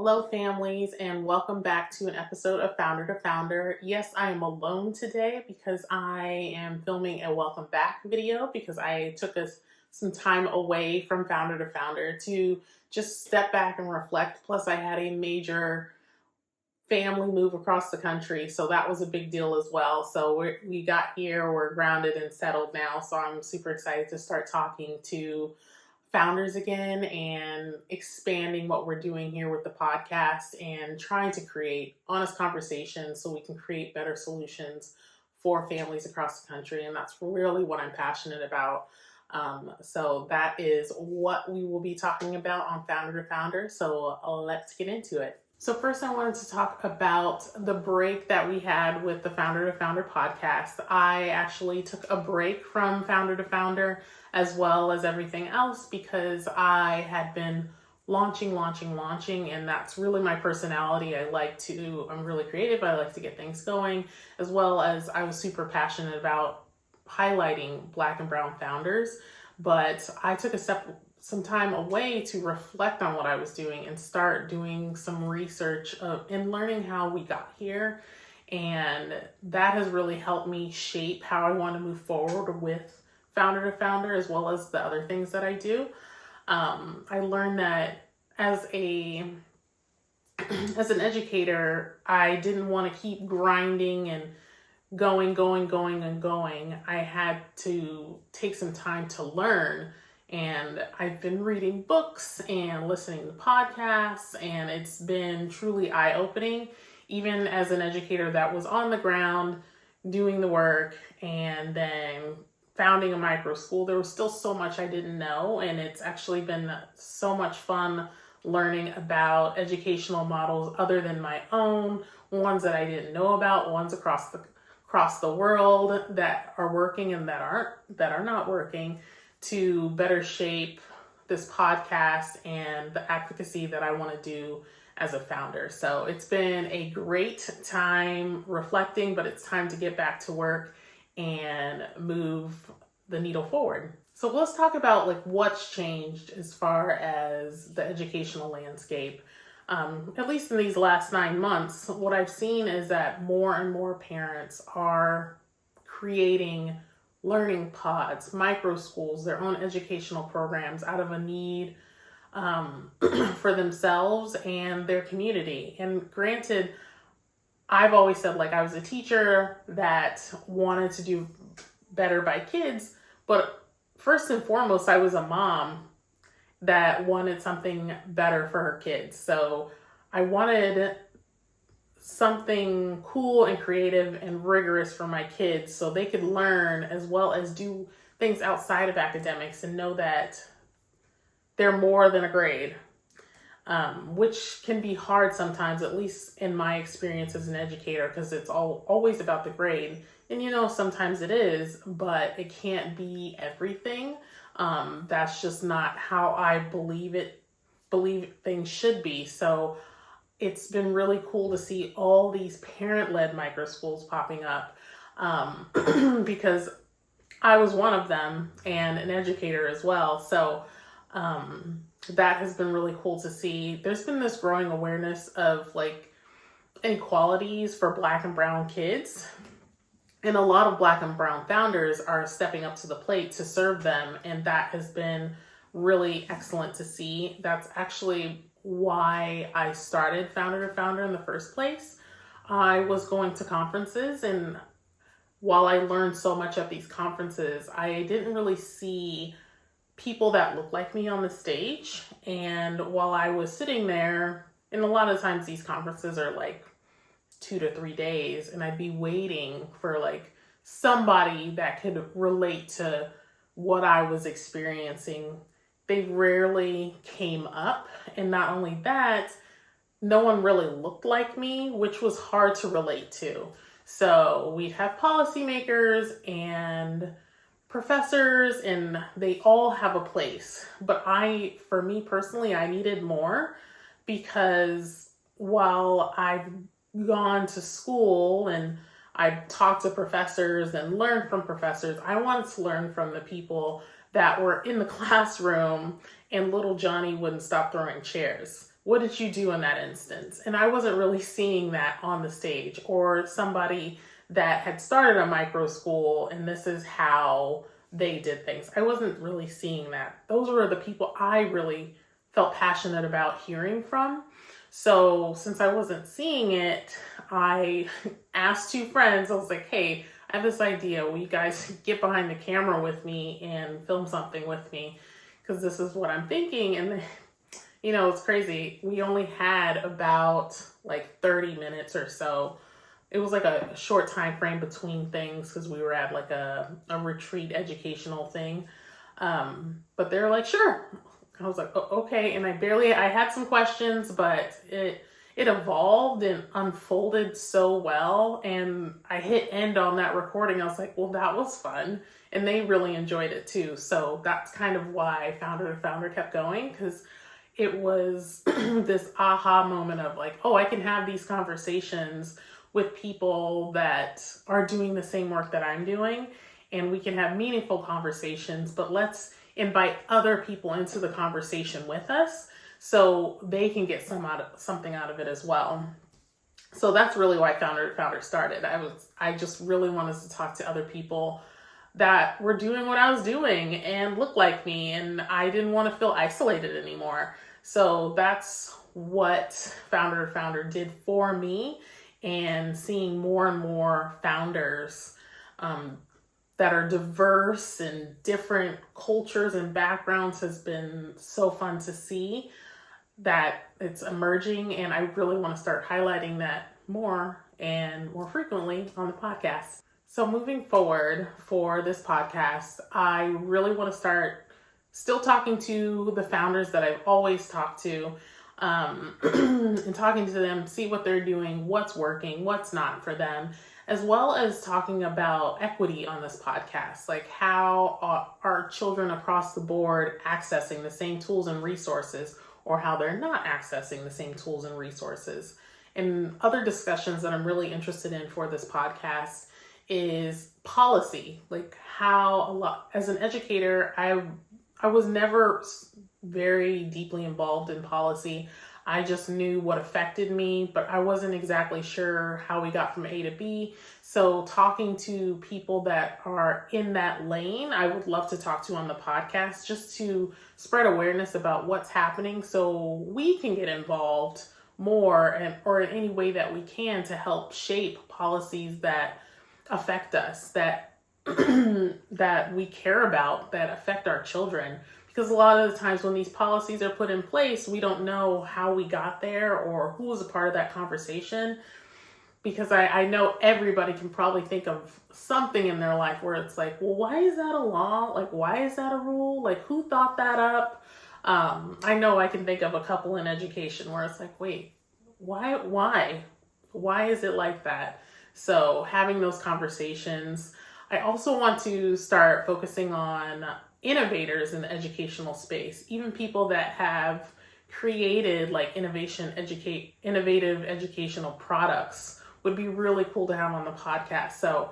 Hello, families, and welcome back to an episode of Founder to Founder. Yes, I am alone today because I am filming a welcome back video because I took some time away from Founder to Founder to just step back and reflect. Plus, I had a major family move across the country, so that was a big deal as well. So we got here, we're grounded and settled now, so I'm super excited to start talking to founders again and expanding what we're doing here with the podcast and trying to create honest conversations so we can create better solutions for families across the country. And that's really what I'm passionate about. So that is what we will be talking about on Founder to Founder. So let's get into it. So first I wanted to talk about the break that we had with the Founder to Founder podcast. I actually took a break from Founder to Founder as well as everything else because I had been launching, and that's really my personality. I'm really creative. I like to get things going, as well as I was super passionate about highlighting Black and Brown founders. But I took some time away to reflect on what I was doing and start doing some research and learning how we got here. And that has really helped me shape how I want to move forward with Founder to Founder, as well as the other things that I do. I learned that as an educator, I didn't want to keep grinding and going. I had to take some time to learn. And I've been reading books and listening to podcasts, and it's been truly eye-opening, even as an educator that was on the ground doing the work and then founding a microschool. There was still so much I didn't know, and it's actually been so much fun learning about educational models other than my own, ones that I didn't know about, ones across the world that are working and that are not working, to better shape this podcast and the advocacy that I want to do as a founder. So it's been a great time reflecting, but it's time to get back to work and move the needle forward. So let's talk about what's changed as far as the educational landscape. At least in these last 9 months, what I've seen is that more and more parents are creating learning pods, microschools, their own educational programs out of a need for themselves and their community. And granted, I've always said I was a teacher that wanted to do better by kids, but first and foremost, I was a mom that wanted something better for her kids. So I wanted something cool and creative and rigorous for my kids so they could learn as well as do things outside of academics and know that they're more than a grade, which can be hard sometimes, at least in my experience as an educator, because it's always about the grade. And sometimes it is, but it can't be everything. That's just not how I believe things should be. So it's been really cool to see all these parent-led microschools popping up because I was one of them and an educator as well. So that has been really cool to see. There's been this growing awareness of inequalities for Black and Brown kids. And a lot of Black and Brown founders are stepping up to the plate to serve them. And that has been really excellent to see. That's actually why I started Founder to Founder in the first place. I was going to conferences, and while I learned so much at these conferences, I didn't really see people that looked like me on the stage. And while I was sitting there, and a lot of times these conferences are 2 to 3 days, and I'd be waiting for somebody that could relate to what I was experiencing. They rarely came up. And not only that, no one really looked like me, which was hard to relate to. So we'd have policymakers and professors, and they all have a place. But for me personally, I needed more, because while I've gone to school and I've talked to professors and learned from professors, I wanted to learn from the people that were in the classroom, and little Johnny wouldn't stop throwing chairs. what did you do in that instance? And I wasn't really seeing that on the stage, or somebody that had started a micro school and this is how they did things. I wasn't really seeing that. Those were the people I really felt passionate about hearing from. So since I wasn't seeing it, I asked two friends, I was like, hey, I have this idea. Will you guys get behind the camera with me and film something with me? Because this is what I'm thinking. And it's crazy. We only had about like 30 minutes or so. It was like a short time frame between things because we were at like a retreat educational thing. But they're like, sure. I was like, oh, okay. And I had some questions, but it evolved and unfolded so well. And I hit end on that recording. I was like, well, that was fun. And they really enjoyed it too. So that's kind of why Founder to Founder kept going, because it was this aha moment of like, oh, I can have these conversations with people that are doing the same work that I'm doing, and we can have meaningful conversations, but let's invite other people into the conversation with us so they can get something out of it as well. So that's really why Founder started. I just really wanted to talk to other people that were doing what I was doing and looked like me, and I didn't want to feel isolated anymore. So that's what Founder to Founder did for me, and seeing more and more founders that are diverse and different cultures and backgrounds has been so fun to see that it's emerging. And I really want to start highlighting that more and more frequently on the podcast. So moving forward for this podcast, I really want to start still talking to the founders that I've always talked to, and talking to them, see what they're doing, what's working, what's not for them, as well as talking about equity on this podcast, like how are children across the board accessing the same tools and resources, or how they're not accessing the same tools and resources. And other discussions that I'm really interested in for this podcast is policy, like how as an educator, I was never very deeply involved in policy. I just knew what affected me, but I wasn't exactly sure how we got from A to B. So talking to people that are in that lane, I would love to talk to on the podcast, just to spread awareness about what's happening so we can get involved more, or in any way that we can, to help shape policies that affect us, that that we care about, that affect our children. Because a lot of the times when these policies are put in place, we don't know how we got there or who was a part of that conversation. Because I know everybody can probably think of something in their life where it's like, well, why is that a law? Like, why is that a rule? Like, who thought that up? I know I can think of a couple in education where it's like, wait, why is it like that? So having those conversations. I also want to start focusing on innovators in the educational space, even people that have created like innovative educational products would be really cool to have on the podcast. So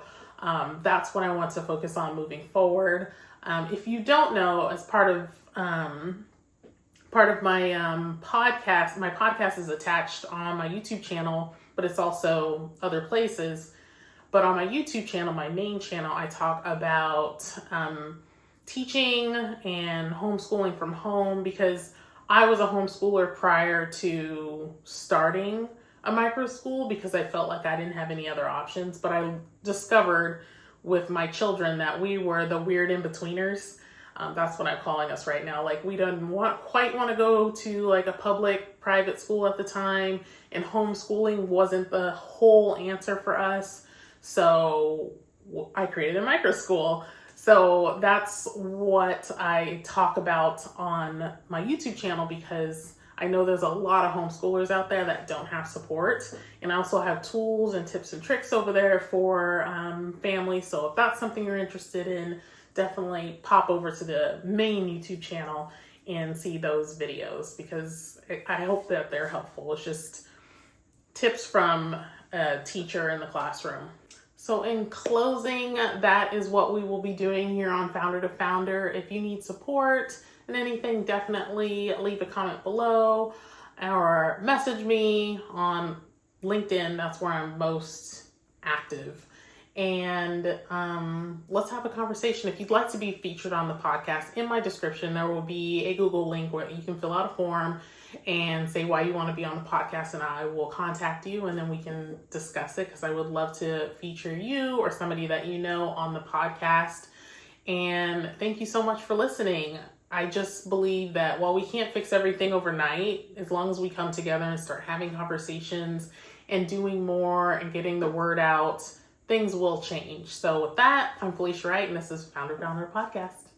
that's what I want to focus on moving forward. If you don't know, as part of my podcast is attached on my YouTube channel, but it's also other places. But on my YouTube channel, my main channel, I talk about teaching and homeschooling from home, because I was a homeschooler prior to starting a micro school, because I felt like I didn't have any other options. But I discovered with my children that we were the weird in-betweeners. That's what I'm calling us right now. Like, we didn't quite want to go to like a public private school at the time, and homeschooling wasn't the whole answer for us. So I created a micro school. So that's what I talk about on my YouTube channel, because I know there's a lot of homeschoolers out there that don't have support. And I also have tools and tips and tricks over there for families. So if that's something you're interested in, definitely pop over to the main YouTube channel and see those videos, because I hope that they're helpful. It's just tips from a teacher in the classroom. So in closing, that is what we will be doing here on Founder to Founder. If you need support and anything, definitely leave a comment below. or message me on LinkedIn. That's where I'm most active. And let's have a conversation. If you'd like to be featured on the podcast, in my description, there will be a Google link where you can fill out a form and say why you want to be on the podcast, and I will contact you, and then we can discuss it, because I would love to feature you or somebody that you know on the podcast. And thank you so much for listening. I just believe that while we can't fix everything overnight, as long as we come together and start having conversations and doing more and getting the word out, things will change. So with that, I'm Felicia Wright, and this is Founder Podcast.